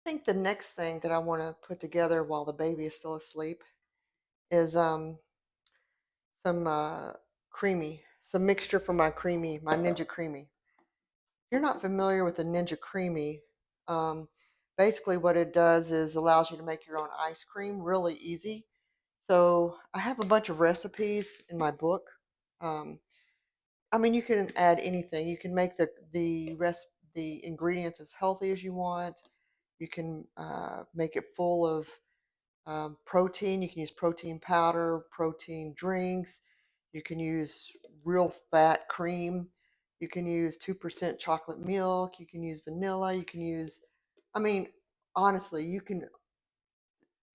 I think the next thing that I want to put together while the baby is still asleep is some some mixture for my Ninja Creami. If you're not familiar with the Ninja Creami, um, basically what it does is allows you to make your own ice cream really easy. So I have a bunch of recipes in my book. Um, I mean, you can add anything. You can make the ingredients as healthy as you want. You can make it full of protein. You can use protein powder, protein drinks. You can use real fat cream. You can use 2% chocolate milk. You can use vanilla. You can use, I mean, honestly, you can.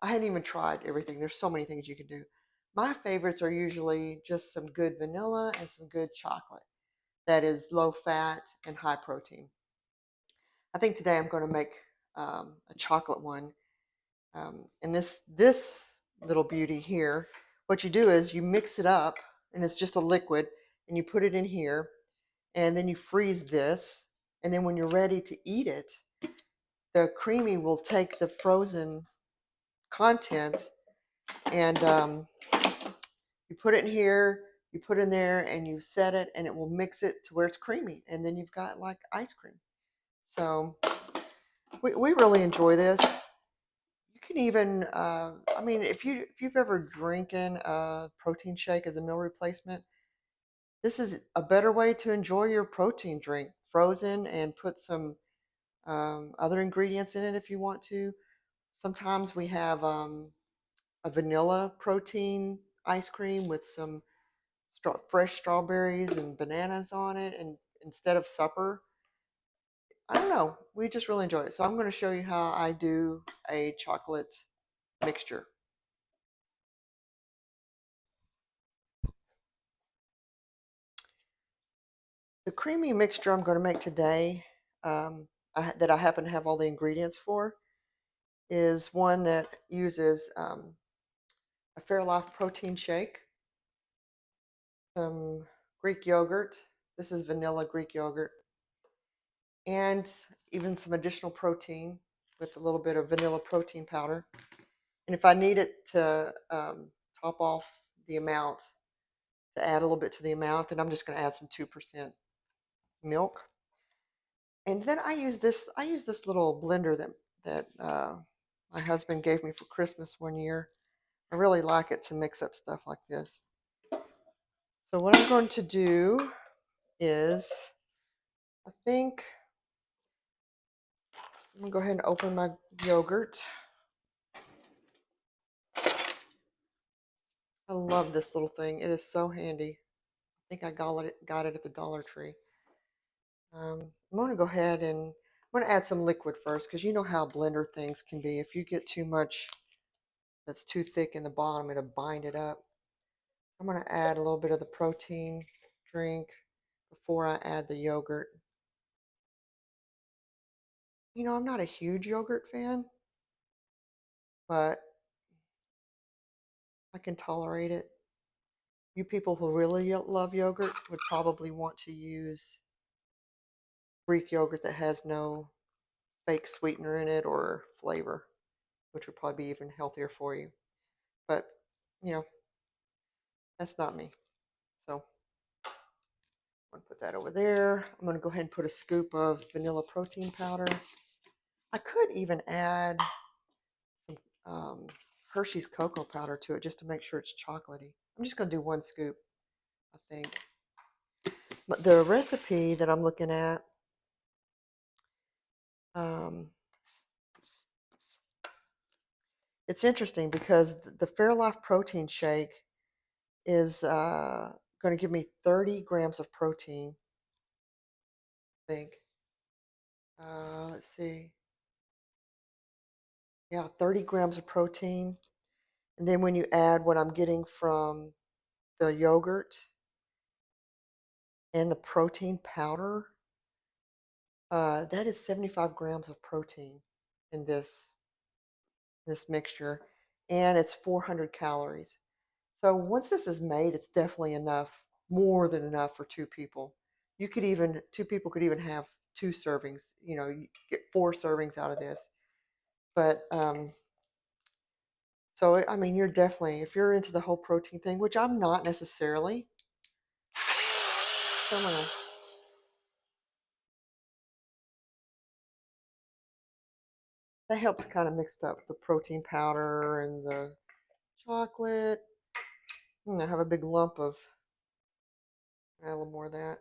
I hadn't even tried everything. There's so many things you can do. My favorites are usually just some good vanilla and some good chocolate that is low fat and high protein. I think today I'm going to make a chocolate one. And this little beauty here, what you do is you mix it up, and it's just a liquid, and you put it in here, and then you freeze this, and then when you're ready to eat it, the creamy will take the frozen contents, and you put it in here, you put it in there, and you set it, and it will mix it to where it's creamy, and then you've got like ice cream. So we really enjoy this. You can even, I mean, if you've ever drinking a protein shake as a meal replacement, this is a better way to enjoy your protein drink, frozen, and put some other ingredients in it if you want to. Sometimes we have a vanilla protein ice cream with some fresh strawberries and bananas on it, and instead of supper. I don't know. We just really enjoy it. So I'm going to show you how I do a chocolate mixture. The creamy mixture I'm going to make today, that I happen to have all the ingredients for, is one that uses a Fairlife protein shake, some Greek yogurt. This is vanilla Greek yogurt, and even some additional protein with a little bit of vanilla protein powder. And if I need it to top off the amount, to add a little bit to the amount, then I'm just going to add some 2% milk. And then I use this little blender that my husband gave me for Christmas one year. I really like it to mix up stuff like this. So what I'm going to do is, I think I'm gonna go ahead and open my yogurt. I love this little thing. It is so handy. I think I got it at the Dollar Tree. I'm going to go ahead and I'm going to add some liquid first, because you know how blender things can be. If you get too much that's too thick in the bottom, it'll bind it up. I'm going to add a little bit of the protein drink before I add the yogurt. You know, I'm not a huge yogurt fan, but I can tolerate it. You people who really love yogurt would probably want to use Greek yogurt that has no fake sweetener in it or flavor, which would probably be even healthier for you. But, you know, that's not me. So I'm going to put that over there. I'm going to go ahead and put a scoop of vanilla protein powder. I could even add some Hershey's cocoa powder to it just to make sure it's chocolatey. I'm just going to do one scoop, I think. But the recipe that I'm looking at, um, it's interesting because the Fairlife protein shake is going to give me 30 grams of protein, I think. Let's see. Yeah, 30 grams of protein. And then when you add what I'm getting from the yogurt and the protein powder, that is 75 grams of protein in this mixture, and it's 400 calories. So once this is made, it's definitely enough, more than enough for two people. Two people could even have two servings. You know, you get four servings out of this. But so I mean, you're definitely, if you're into the whole protein thing, which I'm not necessarily. So I'm gonna, that helps kind of mix up the protein powder and the chocolate. I'm gonna have a big lump of, add a little more of that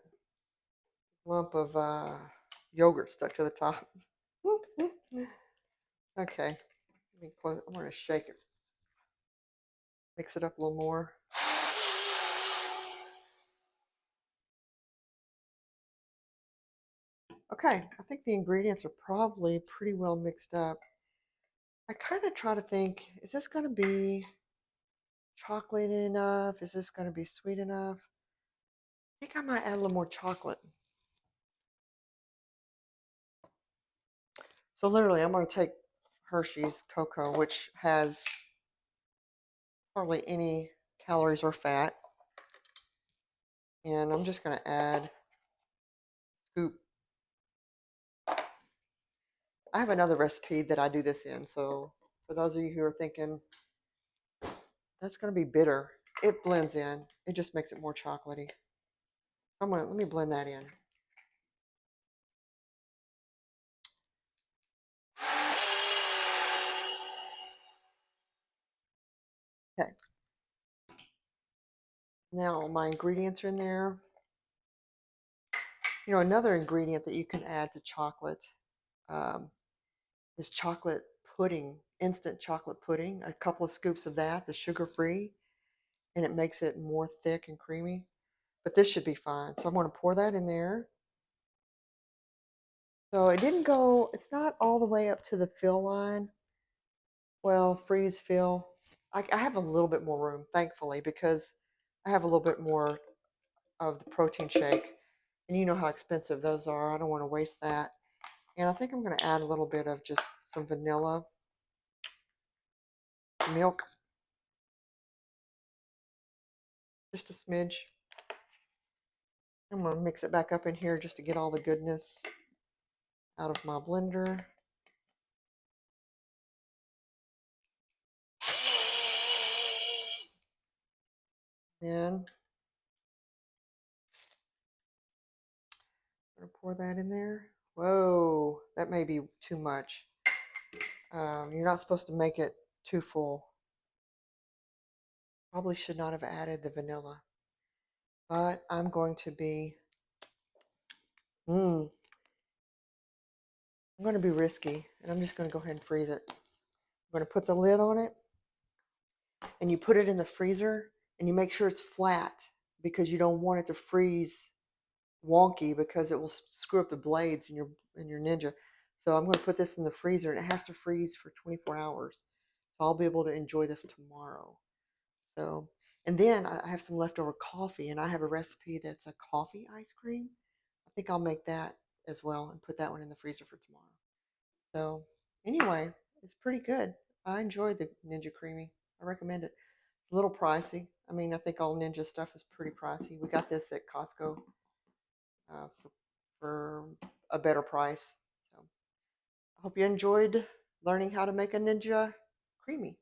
lump of yogurt stuck to the top. Okay, let me close. I'm gonna shake it, mix it up a little more. Okay, I think the ingredients are probably pretty well mixed up. I kind of try to think, is this going to be chocolate enough? Is this going to be sweet enough? I think I might add a little more chocolate. So literally, I'm going to take Hershey's cocoa, which has hardly any calories or fat, and I'm just going to add a scoop. I have another recipe that I do this in, so for those of you who are thinking that's going to be bitter, it blends in. It just makes it more chocolatey. Let me blend that in. Okay. Now my ingredients are in there. You know, another ingredient that you can add to chocolate um, is chocolate pudding, instant chocolate pudding. A couple of scoops of that, the sugar-free, and it makes it more thick and creamy. But this should be fine. So I'm going to pour that in there. So it didn't go, it's not all the way up to the fill line. Well, freeze fill. I have a little bit more room, thankfully, because I have a little bit more of the protein shake. And you know how expensive those are. I don't want to waste that. And I think I'm going to add a little bit of just some vanilla milk, just a smidge. I'm going to mix it back up in here just to get all the goodness out of my blender. Then I'm going to pour that in there. Whoa, that may be too much. You're not supposed to make it too full. Probably should not have added the vanilla. But I'm going to be, I'm going to be risky. And I'm just going to go ahead and freeze it. I'm going to put the lid on it. And you put it in the freezer. And you make sure it's flat. Because you don't want it to freeze wonky, because it will screw up the blades in your Ninja. So I'm going to put this in the freezer, and it has to freeze for 24 hours. So I'll be able to enjoy this tomorrow. So, and then I have some leftover coffee, and I have a recipe that's a coffee ice cream. I think I'll make that as well and put that one in the freezer for tomorrow. So anyway, it's pretty good. I enjoyed the Ninja Creami. I recommend it. It's a little pricey. I mean, I think all Ninja stuff is pretty pricey. We got this at Costco for a better price. So I hope you enjoyed learning how to make a Ninja Creami.